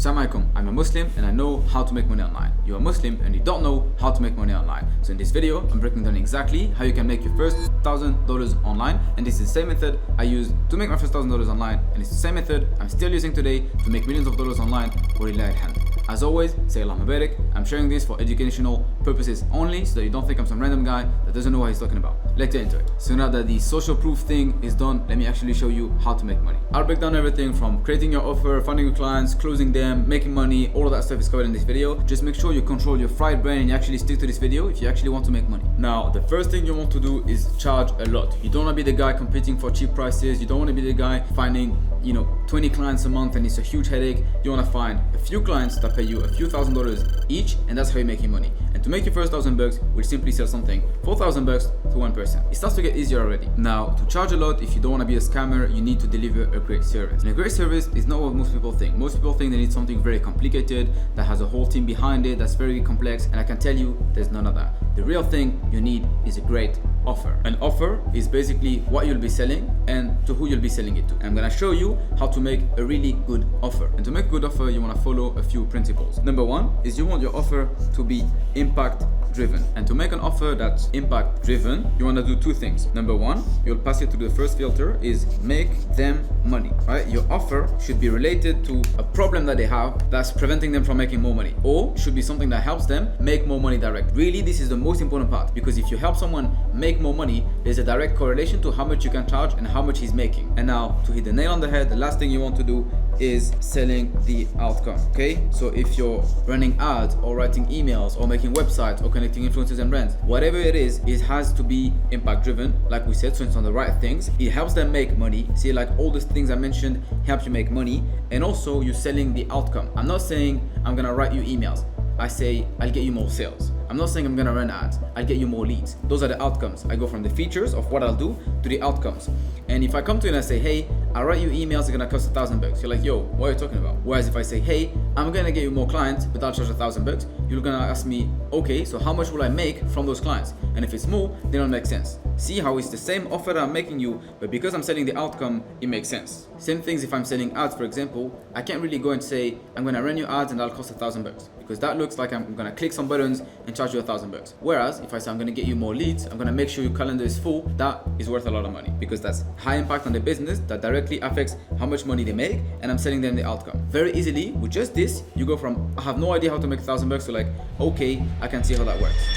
Assalamu alaikum, I'm a Muslim and I know how to make money online. You're a Muslim and you don't know how to make money online. So in this video, I'm breaking down exactly how you can make your first $1,000 online, and this is the same method I used to make my first $1,000 online, and it's the same method I'm still using today to make millions of dollars online. Walillahi alhamd. As always, say Allahumma barik. I'm sharing this for educational purposes only, so that you don't think I'm some random guy that doesn't know what he's talking about. Let's get into it. So now that the social proof thing is done, let me actually show you how to make money. I'll break down everything from creating your offer, finding your clients, closing them, making money. All of that stuff is covered in this video. Just make sure you control your fried brain and you actually stick to this video if you actually want to make money. Now, the first thing you want to do is charge a lot. You don't want to be the guy competing for cheap prices. You don't want to be the guy finding 20 clients a month and it's a huge headache. You want to find a few clients that pay you a few $1,000s each, and that's how you're making money. And to make your first $1,000, we'll simply sell something for $1,000 to one person. It starts to get easier already. Now, to charge a lot, if you don't want to be a scammer, you need to deliver a great service. And a great service is not what most people think. Most people think they need something very complicated that has a whole team behind it, that's very complex, and I can tell you there's none of that. The real thing you need is a great offer. An offer is basically what you'll be selling and to who you'll be selling it to. And I'm gonna show you how to make a really good offer. And to make a good offer, you wanna follow a few principles. Number one is you want your offer to be impact driven. And to make an offer that's impact driven, you want to do two things. Number one, you'll pass it through the first filter, is make them money, right? Your offer should be related to a problem that they have that's preventing them from making more money, or should be something that helps them make more money direct. Really, this is the most important part, because if you help someone make more money, there's a direct correlation to how much you can charge and how much he's making. And now, to hit the nail on the head, the last thing you want to do is selling the outcome, okay? So if you're running ads or writing emails or making websites or connecting influencers and brands, whatever it is, it has to be impact driven, like we said, so it's on the right things. It helps them make money. See, like all these things I mentioned help you make money, and also you're selling the outcome. I'm not saying I'm gonna write you emails. I say I'll get you more sales. I'm not saying I'm gonna run ads. I'll get you more leads. Those are the outcomes. I go from the features of what I'll do to the outcomes. And if I come to you and I say, hey, I'll write you emails, they're gonna cost $1,000. You're like, yo, what are you talking about? Whereas if I say, hey, I'm gonna get you more clients, but I'll charge $1,000, you're gonna ask me, okay, so how much will I make from those clients? And if it's more, then it'll make sense. See how it's the same offer that I'm making you, but because I'm selling the outcome, it makes sense. Same things if I'm selling ads, for example, I can't really go and say, I'm gonna run you ads and that'll cost $1,000, because that looks like I'm gonna click some buttons and charge you $1,000. Whereas if I say I'm gonna get you more leads, I'm gonna make sure your calendar is full, that is worth a lot of money, because that's high impact on the business that directly affects how much money they make, and I'm selling them the outcome. Very easily, with just this, you go from I have no idea how to make $1,000 to like, okay, I can see how that works.